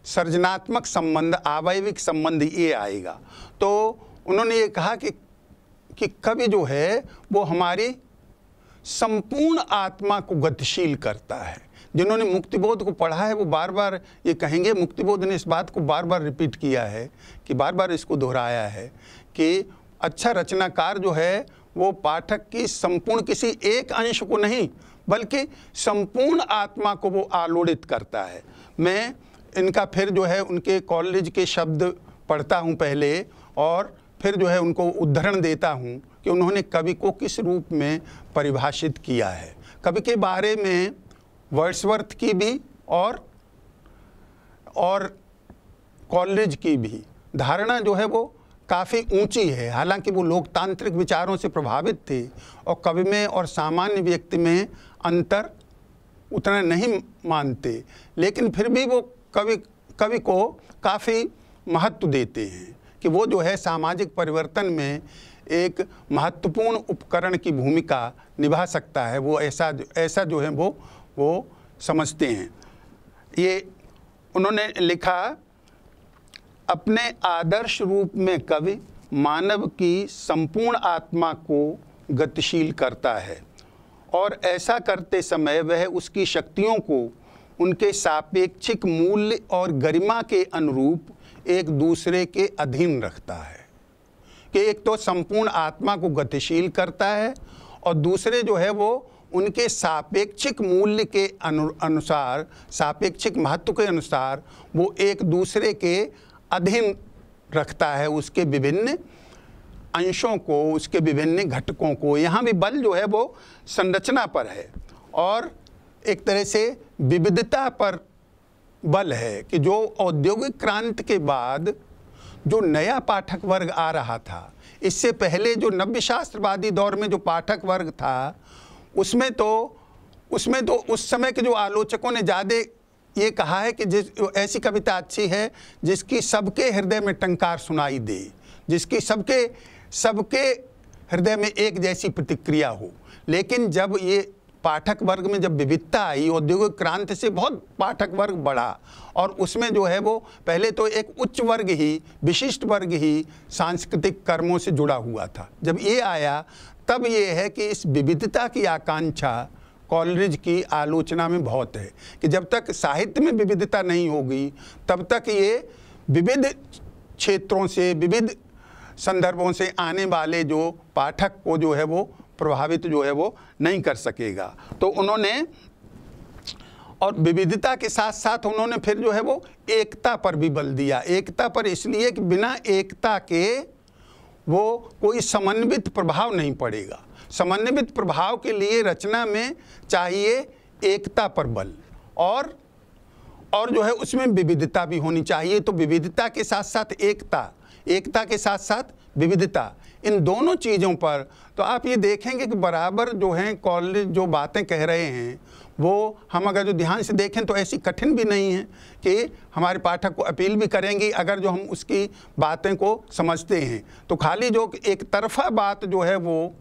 सृजनात्मक संबंध, आवयविक संबंध ये आएगा। तो उन्होंने ये कहा कि कवि जो है वो हमारी संपूर्ण आत्मा को गतिशील करता है। जिन्होंने मुक्तिबोध को पढ़ा है वो बार बार ये कहेंगे, मुक्तिबोध ने इस बात को बार बार रिपीट किया है, कि बार बार इसको दोहराया है कि अच्छा रचनाकार जो है वो पाठक की संपूर्ण किसी एक अंश को नहीं बल्कि संपूर्ण आत्मा को वो आलोड़ित करता है। मैं इनका फिर जो है उनके कॉलेज के शब्द पढ़ता हूँ पहले और फिर जो है उनको उद्धरण देता हूँ कि उन्होंने कवि को किस रूप में परिभाषित किया है। कवि के बारे में वर्ड्सवर्थ की भी और कॉलेज की भी धारणा जो है वो काफ़ी ऊंची है। हालांकि वो लोकतांत्रिक विचारों से प्रभावित थे और कवि में और सामान्य व्यक्ति में अंतर उतना नहीं मानते, लेकिन फिर भी वो कवि को काफ़ी महत्व देते हैं कि वो जो है सामाजिक परिवर्तन में एक महत्वपूर्ण उपकरण की भूमिका निभा सकता है। वो ऐसा जो है वो समझते हैं। ये उन्होंने लिखा, अपने आदर्श रूप में कवि मानव की संपूर्ण आत्मा को गतिशील करता है और ऐसा करते समय वह उसकी शक्तियों को उनके सापेक्षिक मूल्य और गरिमा के अनुरूप एक दूसरे के अधीन रखता है। कि एक तो संपूर्ण आत्मा को गतिशील करता है और दूसरे जो है वो उनके सापेक्षिक मूल्य के अनुसार, सापेक्षिक महत्व के अनुसार वो एक दूसरे के अधीन रखता है, उसके विभिन्न अंशों को, उसके विभिन्न घटकों को। यहाँ भी बल जो है वो संरचना पर है और एक तरह से विविधता पर बल है कि जो औद्योगिक क्रांति के बाद जो नया पाठक वर्ग आ रहा था, इससे पहले जो नव्य शास्त्रवादी दौर में जो पाठक वर्ग था उसमें तो उस समय के जो आलोचकों ने ज़्यादा ये कहा है कि ऐसी कविता अच्छी है जिसकी सबके हृदय में टंकार सुनाई दे, जिसकी सबके हृदय में एक जैसी प्रतिक्रिया हो। लेकिन जब ये पाठक वर्ग में जब विविधता आई, औद्योगिक क्रांति से बहुत पाठक वर्ग बढ़ा और उसमें जो है वो पहले तो एक उच्च वर्ग ही, विशिष्ट वर्ग ही सांस्कृतिक कर्मों से जुड़ा हुआ था। जब ये आया तब ये है कि इस विविधता की आकांक्षा कॉलरिज की आलोचना में बहुत है कि जब तक साहित्य में विविधता नहीं होगी तब तक ये विविध क्षेत्रों से, विविध संदर्भों से आने वाले जो पाठक को जो है वो प्रभावित जो है वो नहीं कर सकेगा। तो उन्होंने और विविधता के साथ साथ उन्होंने फिर जो है वो एकता पर भी बल दिया। एकता पर इसलिए कि बिना एकता के वो कोई समन्वित प्रभाव नहीं पड़ेगा। समन्वित प्रभाव के लिए रचना में चाहिए एकता पर बल और जो है उसमें विविधता भी होनी चाहिए। तो विविधता के साथ साथ एकता, एकता के साथ साथ विविधता, इन दोनों चीज़ों पर तो आप ये देखेंगे कि बराबर जो हैं कॉलेज जो बातें कह रहे हैं वो हम अगर जो ध्यान से देखें तो ऐसी कठिन भी नहीं है कि हमारे पाठक को अपील भी करेंगी अगर जो हम उसकी बातें को समझते हैं। तो खाली जो एक तरफा बात जो है वो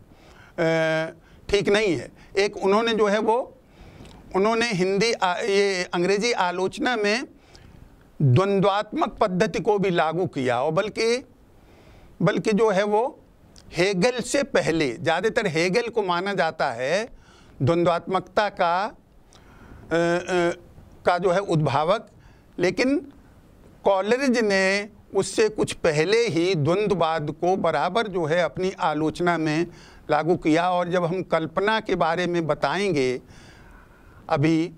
ठीक नहीं है। एक उन्होंने जो है वो उन्होंने ये अंग्रेजी आलोचना में द्वंद्वात्मक पद्धति को भी लागू किया और बल्कि जो है वो हेगल से पहले, ज़्यादातर हेगल को माना जाता है द्वंद्वात्मकता का जो है उद्भावक, लेकिन कॉलरिज ने उससे कुछ पहले ही द्वंद्ववाद को बराबर जो है अपनी आलोचना में लागू किया। और जब हम कल्पना के बारे में बताएंगे अभी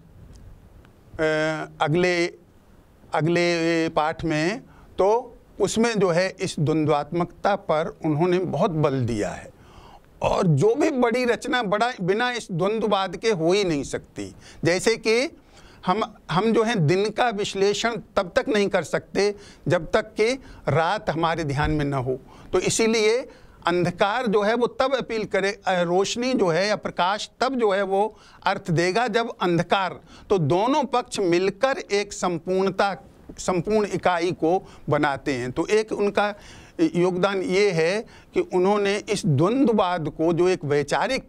अगले पाठ में, तो उसमें जो है इस द्वंद्वात्मकता पर उन्होंने बहुत बल दिया है। और जो भी बड़ी रचना बिना इस द्वंद्ववाद के हो ही नहीं सकती। जैसे कि हम जो है दिन का विश्लेषण तब तक नहीं कर सकते जब तक कि रात हमारे ध्यान में न हो। तो इसीलिए अंधकार जो है वो तब अपील करे, रोशनी जो है या प्रकाश तब जो है वो अर्थ देगा जब अंधकार। तो दोनों पक्ष मिलकर एक संपूर्ण इकाई को बनाते हैं। तो एक उनका योगदान ये है कि उन्होंने इस द्वंद्ववाद को, जो एक वैचारिक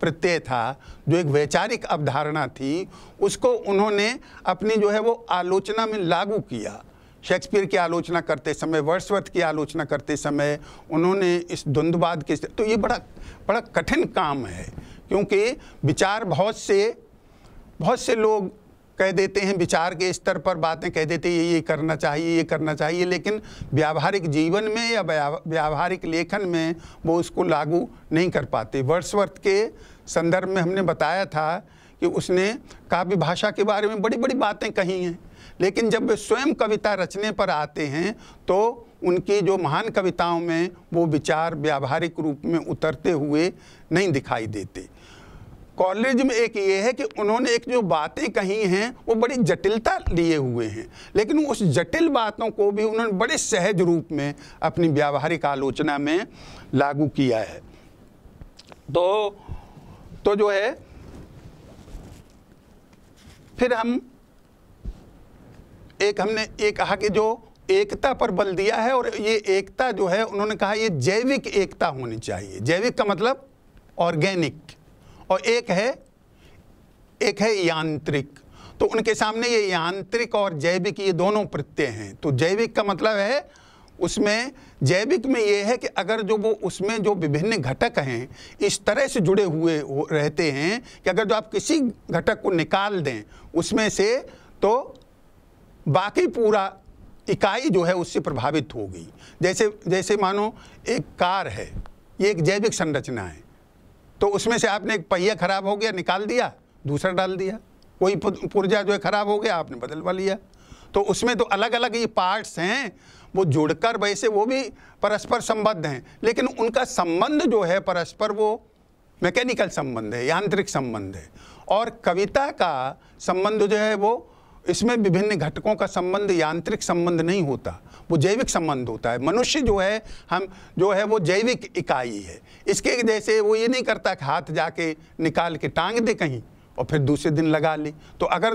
प्रत्यय था, जो एक वैचारिक अवधारणा थी, उसको उन्होंने अपनी जो है वो आलोचना में लागू किया। शेक्सपियर की आलोचना करते समय, वर्ड्सवर्थ की आलोचना करते समय उन्होंने इस द्वंद्ववाद के, तो ये बड़ा कठिन काम है, क्योंकि विचार बहुत से लोग कह देते हैं, विचार के स्तर पर बातें कह देते हैं, ये करना चाहिए, लेकिन व्यावहारिक जीवन में या व्यावहारिक लेखन में वो उसको लागू नहीं कर पाते। वर्ड्सवर्थ के संदर्भ में हमने बताया था कि उसने काव्य भाषा के बारे में बड़ी बड़ी बातें कही हैं, लेकिन जब वे स्वयं कविता रचने पर आते हैं तो उनकी जो महान कविताओं में वो विचार व्यावहारिक रूप में उतरते हुए नहीं दिखाई देते। कॉलेज में एक ये है कि उन्होंने एक जो बातें कही हैं वो बड़ी जटिलता लिए हुए हैं, लेकिन उस जटिल बातों को भी उन्होंने बड़े सहज रूप में अपनी व्यावहारिक आलोचना में लागू किया है। तो जो है फिर हमने ये कहा कि जो एकता पर बल दिया है, और ये एकता जो है उन्होंने कहा ये जैविक एकता होनी चाहिए। जैविक का मतलब ऑर्गेनिक, और एक है यांत्रिक। तो उनके सामने ये यांत्रिक और जैविक ये दोनों प्रत्यय हैं। तो जैविक का मतलब है, उसमें जैविक में ये है कि अगर जो वो उसमें जो विभिन्न घटक हैं इस तरह से जुड़े हुए रहते हैं कि अगर जो आप किसी घटक को निकाल दें उसमें से, तो बाकी पूरा इकाई जो है उससे प्रभावित होगी। जैसे मानो एक कार है, ये एक जैविक संरचना है, तो उसमें से आपने एक पहिया खराब हो गया, निकाल दिया, दूसरा डाल दिया। कोई पुर्जा जो है खराब हो गया, आपने बदलवा लिया। तो उसमें तो अलग अलग ये पार्ट्स हैं, वो जुड़कर वैसे वो भी परस्पर संबद्ध हैं, लेकिन उनका संबंध जो है परस्पर वो मैकेनिकल संबंध है, यांत्रिक संबंध है। और कविता का संबंध जो है वो इसमें विभिन्न घटकों का संबंध यांत्रिक संबंध नहीं होता, वो जैविक संबंध होता है। मनुष्य जो है वो जैविक इकाई है। इसके जैसे वो ये नहीं करता कि हाथ जाके निकाल के टांग दे कहीं और फिर दूसरे दिन लगा ले। तो अगर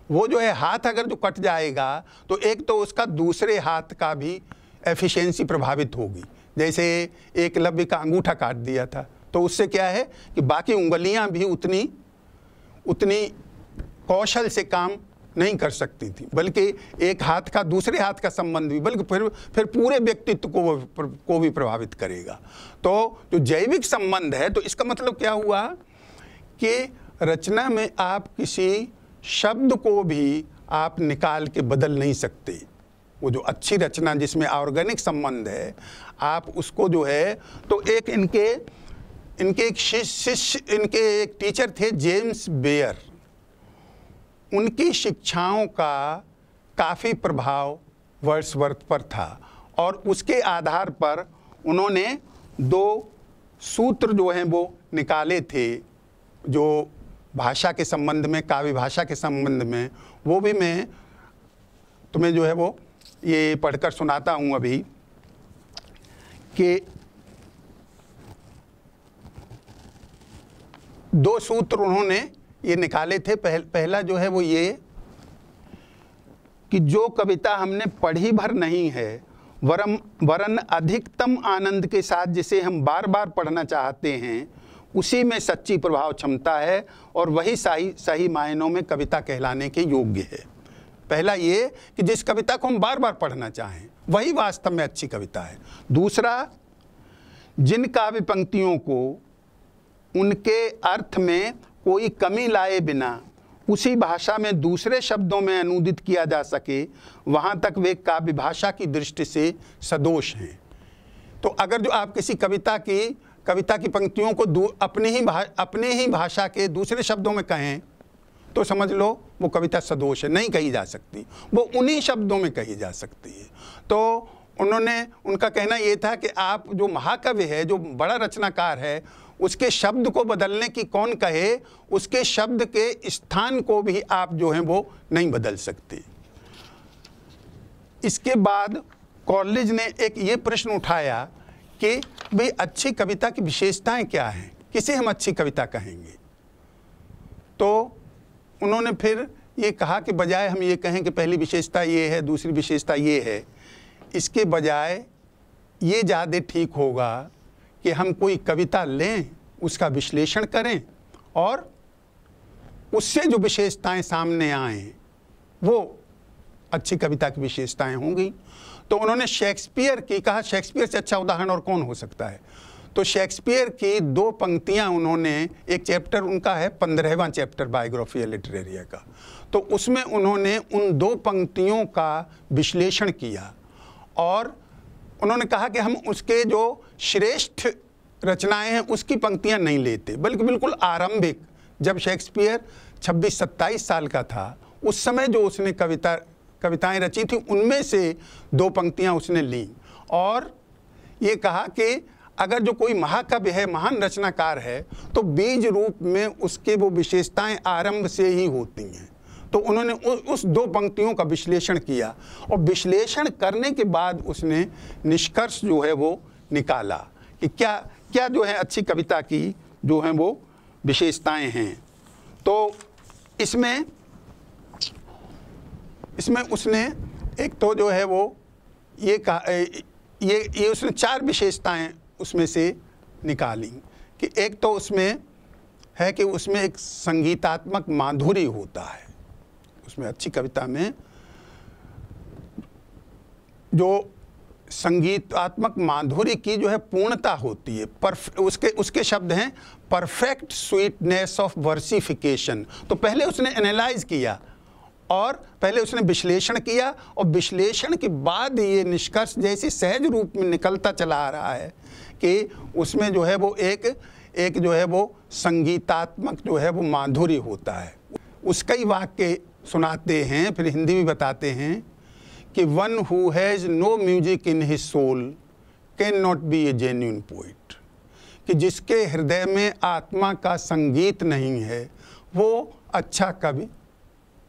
वो जो है हाथ अगर जो कट जाएगा तो एक तो उसका दूसरे हाथ का भी एफिशिएंसी प्रभावित होगी। जैसे एकलव्य का अंगूठा काट दिया था, तो उससे क्या है कि बाकी उंगलियां भी उतनी कौशल से काम नहीं कर सकती थी, बल्कि एक हाथ का दूसरे हाथ का संबंध भी, बल्कि फिर पूरे व्यक्तित्व को भी प्रभावित करेगा। तो जो जैविक संबंध है, तो इसका मतलब क्या हुआ कि रचना में आप किसी शब्द को भी आप निकाल के बदल नहीं सकते। वो जो अच्छी रचना जिसमें ऑर्गेनिक संबंध है, आप उसको जो है, तो एक इनके एक शिष्य, इनके एक टीचर थे जेम्स बेयर, उनकी शिक्षाओं का काफ़ी प्रभाव वर्ड्सवर्थ पर था, और उसके आधार पर उन्होंने 2 सूत्र जो हैं वो निकाले थे, जो भाषा के संबंध में, काव्य भाषा के संबंध में। वो भी मैं तुम्हें जो है वो ये पढ़कर सुनाता हूँ अभी, कि 2 सूत्र उन्होंने ये निकाले थे। पहला जो है वो ये कि जो कविता हमने पढ़ी भर नहीं है, वरन अधिकतम आनंद के साथ जिसे हम बार बार पढ़ना चाहते हैं, उसी में सच्ची प्रभाव क्षमता है, और वही सही मायनों में कविता कहलाने के योग्य है। पहला ये कि जिस कविता को हम बार बार पढ़ना चाहें वही वास्तव में अच्छी कविता है। दूसरा, जिन काव्य पंक्तियों को उनके अर्थ में कोई कमी लाए बिना उसी भाषा में दूसरे शब्दों में अनुदित किया जा सके, वहाँ तक वे काव्य भाषा की दृष्टि से सदोष हैं। तो अगर जो आप किसी कविता की पंक्तियों को अपने ही भाषा के दूसरे शब्दों में कहें, तो समझ लो वो कविता सदोष है, नहीं कही जा सकती, वो उन्हीं शब्दों में कही जा सकती है। तो उनका कहना ये था कि आप जो महाकवि है, जो बड़ा रचनाकार है, उसके शब्द को बदलने की कौन कहे, उसके शब्द के स्थान को भी आप जो हैं वो नहीं बदल सकते। इसके बाद कॉलेज ने एक ये प्रश्न उठाया कि भाई अच्छी कविता की विशेषताएं क्या हैं, किसे हम अच्छी कविता कहेंगे। तो उन्होंने फिर ये कहा कि बजाय हम ये कहें कि पहली विशेषता ये है, दूसरी विशेषता ये है, इसके बजाय ये ज़्यादा ठीक होगा कि हम कोई कविता लें, उसका विश्लेषण करें, और उससे जो विशेषताएं सामने आएं वो अच्छी कविता की विशेषताएं होंगी। तो उन्होंने शेक्सपियर की कहा, शेक्सपियर से अच्छा उदाहरण और कौन हो सकता है। तो शेक्सपियर की 2 पंक्तियां उन्होंने, एक चैप्टर उनका है 15वां चैप्टर बायोग्राफी लिटरेरिया का, तो उसमें उन्होंने उन 2 पंक्तियों का विश्लेषण किया और उन्होंने कहा कि हम उसके जो श्रेष्ठ रचनाएं हैं उसकी पंक्तियां नहीं लेते, बल्कि बिल्कुल आरंभिक, जब शेक्सपियर 26-27 साल का था उस समय जो उसने कविताएं रची थी उनमें से 2 पंक्तियां उसने ली और ये कहा कि अगर जो कोई महाकवि है, महान रचनाकार है, तो बीज रूप में उसके वो विशेषताएं आरंभ से ही होती हैं। तो उन्होंने उस 2 पंक्तियों का विश्लेषण किया और विश्लेषण करने के बाद उसने निष्कर्ष जो है वो निकाला कि क्या क्या जो है अच्छी कविता की जो हैं वो विशेषताएं हैं। तो इसमें उसने एक तो जो है वो ये कहा, ये उसने 4 विशेषताएं उसमें से निकाली कि एक तो उसमें है कि उसमें एक संगीतात्मक माधुर्य होता है, उसमें अच्छी कविता में जो संगीतात्मक माधुर्य की जो है पूर्णता होती है। उसके शब्द हैं परफेक्ट स्वीटनेस ऑफ वर्सिफिकेशन। तो पहले उसने एनालाइज किया और पहले उसने विश्लेषण किया और विश्लेषण के बाद ये निष्कर्ष जैसे सहज रूप में निकलता चला आ रहा है कि उसमें जो है वो एक जो है वो संगीतात्मक जो है वो माधुर्य होता है। उसका ही वाक्य सुनाते हैं, फिर हिंदी में बताते हैं कि one who has no music in his soul can not be a genuine poet, कि जिसके हृदय में आत्मा का संगीत नहीं है वो अच्छा कवि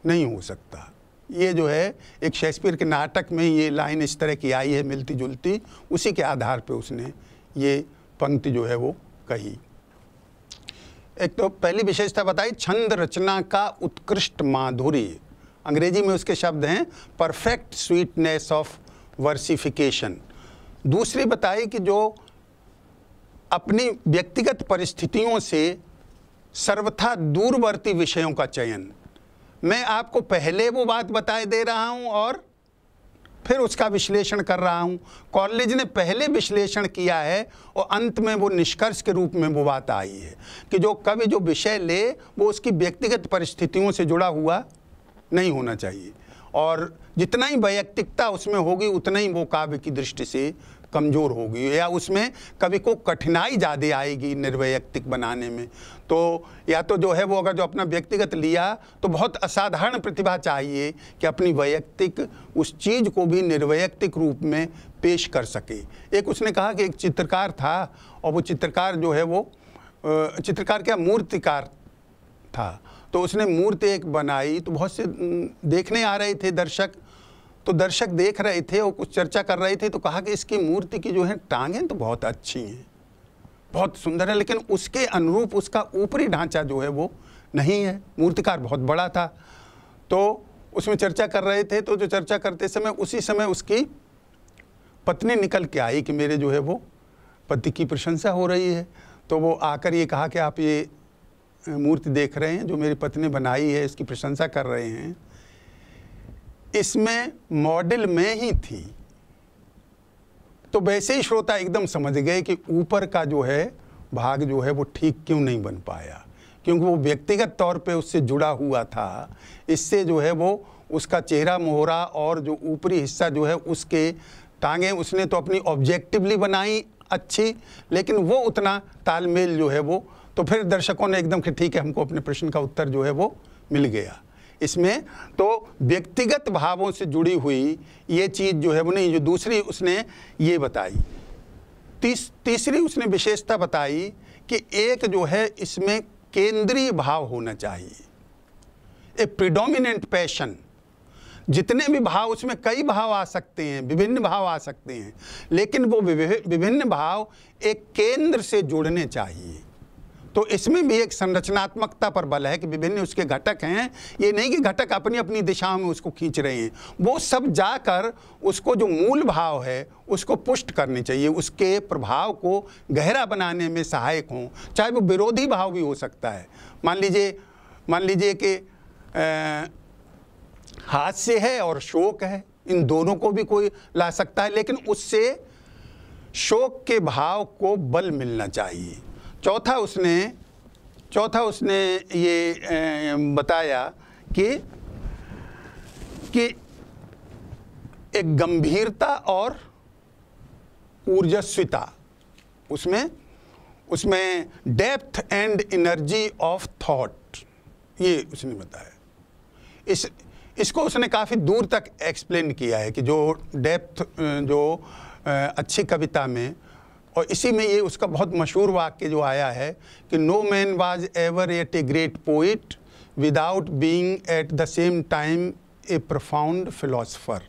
नहीं हो सकता। ये जो है एक शेक्सपियर के नाटक में ये लाइन इस तरह की आई है मिलती जुलती, उसी के आधार पे उसने ये पंक्ति जो है वो कही। एक तो पहली विशेषता बताई छंद रचना का उत्कृष्ट माधुर्य, अंग्रेजी में उसके शब्द हैं परफेक्ट स्वीटनेस ऑफ वर्सिफिकेशन। दूसरी बताई कि जो अपनी व्यक्तिगत परिस्थितियों से सर्वथा दूरवर्ती विषयों का चयन, मैं आपको पहले वो बात बताए दे रहा हूं और फिर उसका विश्लेषण कर रहा हूं। कॉलेज ने पहले विश्लेषण किया है और अंत में वो निष्कर्ष के रूप में वो बात आई है कि जो कवि जो विषय ले वो उसकी व्यक्तिगत परिस्थितियों से जुड़ा हुआ नहीं होना चाहिए और जितना ही वैयक्तिकता उसमें होगी उतना ही वो काव्य की दृष्टि से कमज़ोर होगी या उसमें कवि को कठिनाई ज़्यादा आएगी निर्वैयक्तिक बनाने में। तो या तो जो है वो अगर जो अपना व्यक्तिगत लिया तो बहुत असाधारण प्रतिभा चाहिए कि अपनी वैयक्तिक उस चीज़ को भी निर्वैयक्तिक रूप में पेश कर सके। एक उसने कहा कि एक चित्रकार था और वो चित्रकार जो है वो चित्रकार क्या मूर्तिकार था, तो उसने मूर्ति एक बनाई तो बहुत से देखने आ रहे थे दर्शक, तो दर्शक देख रहे थे और कुछ चर्चा कर रहे थे, तो कहा कि इसकी मूर्ति की जो है टांगें तो बहुत अच्छी हैं, बहुत सुंदर है, लेकिन उसके अनुरूप उसका ऊपरी ढांचा जो है वो नहीं है। मूर्तिकार बहुत बड़ा था, तो उसमें चर्चा कर रहे थे। तो जो चर्चा करते समय उसी समय उसकी पत्नी निकल के आई कि मेरे जो है वो पति की प्रशंसा हो रही है। तो वो आकर ये कहा कि आप ये मूर्ति देख रहे हैं जो मेरी पत्नी बनाई है, इसकी प्रशंसा कर रहे हैं, इसमें मॉडल में ही थी। तो वैसे ही श्रोता एकदम समझ गए कि ऊपर का जो है भाग जो है वो ठीक क्यों नहीं बन पाया, क्योंकि वो व्यक्तिगत तौर पे उससे जुड़ा हुआ था। इससे जो है वो उसका चेहरा मोहरा और जो ऊपरी हिस्सा जो है उसके टांगें उसने तो अपनी ऑब्जेक्टिवली बनाई अच्छी, लेकिन वो उतना तालमेल जो है वो, तो फिर दर्शकों ने एकदम कि ठीक है हमको अपने प्रश्न का उत्तर जो है वो मिल गया। इसमें तो व्यक्तिगत भावों से जुड़ी हुई ये चीज़ जो है वो नहीं। जो दूसरी उसने ये बताई, तीसरी उसने विशेषता बताई कि एक जो है इसमें केंद्रीय भाव होना चाहिए, ए प्रिडोमिनेंट पैशन। जितने भी भाव, उसमें कई भाव आ सकते हैं, विभिन्न भाव आ सकते हैं, लेकिन वो विभिन्न भाव एक केंद्र से जुड़ने चाहिए। तो इसमें भी एक संरचनात्मकता पर बल है कि विभिन्न उसके घटक हैं, ये नहीं कि घटक अपनी अपनी दिशाओं में उसको खींच रहे हैं, वो सब जाकर उसको जो मूल भाव है उसको पुष्ट करने चाहिए, उसके प्रभाव को गहरा बनाने में सहायक हों। चाहे वो विरोधी भाव भी हो सकता है। मान लीजिए कि हास्य है और शोक है, इन दोनों को भी कोई ला सकता है, लेकिन उससे शोक के भाव को बल मिलना चाहिए। चौथा उसने ये बताया कि एक गंभीरता और ऊर्जस्विता, उसमें depth and energy of thought, ये उसने बताया। इसको उसने काफ़ी दूर तक एक्सप्लेन किया है कि जो डेप्थ जो अच्छी कविता में, और इसी में ये उसका बहुत मशहूर वाक्य जो आया है कि no man was ever yet a great poet without being at the same time a profound philosopher,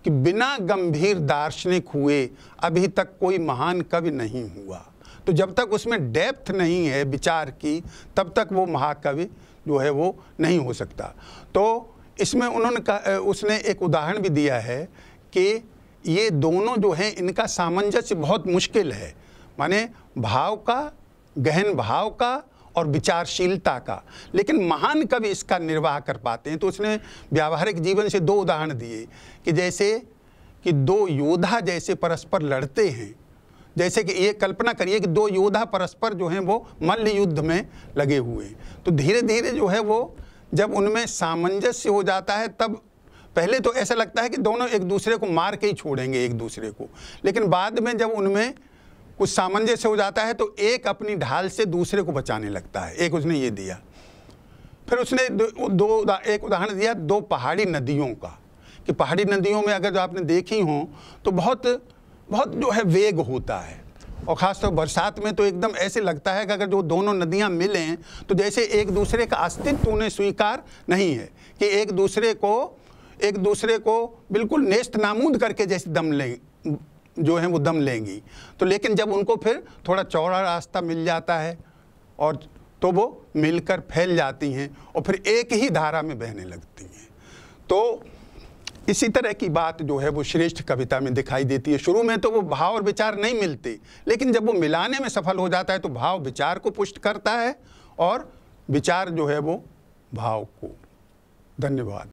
कि बिना गंभीर दार्शनिक हुए अभी तक कोई महान कवि नहीं हुआ। तो जब तक उसमें डेप्थ नहीं है विचार की, तब तक वो महाकवि जो है वो नहीं हो सकता। तो इसमें उसने एक उदाहरण भी दिया है कि ये दोनों जो हैं इनका सामंजस्य बहुत मुश्किल है, माने भाव का, गहन भाव का और विचारशीलता का, लेकिन महान कवि इसका निर्वाह कर पाते हैं। तो उसने व्यावहारिक जीवन से दो उदाहरण दिए कि जैसे कि दो योद्धा जैसे परस्पर लड़ते हैं, जैसे कि ये कल्पना करिए कि दो योद्धा परस्पर जो हैं वो मल्ल युद्ध में लगे हुए हैं, तो धीरे धीरे जो है वो जब उनमें सामंजस्य हो जाता है, तब पहले तो ऐसा लगता है कि दोनों एक दूसरे को मार के ही छोड़ेंगे एक दूसरे को, लेकिन बाद में जब उनमें कुछ सामंजस्य हो जाता है तो एक अपनी ढाल से दूसरे को बचाने लगता है। एक उसने ये दिया। फिर उसने एक उदाहरण दिया दो पहाड़ी नदियों का, कि पहाड़ी नदियों में अगर जो आपने देखी हो तो बहुत जो है वेग होता है, और ख़ासतौर बरसात में तो एकदम ऐसे लगता है कि अगर जो दोनों नदियां मिलें तो जैसे एक दूसरे का अस्तित्व उन्हें स्वीकार नहीं है, कि एक दूसरे को बिल्कुल नेस्त नामूद करके जैसे दम लेंगी। तो लेकिन जब उनको फिर थोड़ा चौड़ा रास्ता मिल जाता है और तो वो मिलकर फैल जाती हैं और फिर एक ही धारा में बहने लगती हैं। तो इसी तरह की बात जो है वो श्रेष्ठ कविता में दिखाई देती है। शुरू में तो वो भाव और विचार नहीं मिलते, लेकिन जब वो मिलाने में सफल हो जाता है तो भाव विचार को पुष्ट करता है और विचार जो है वो भाव को। धन्यवाद।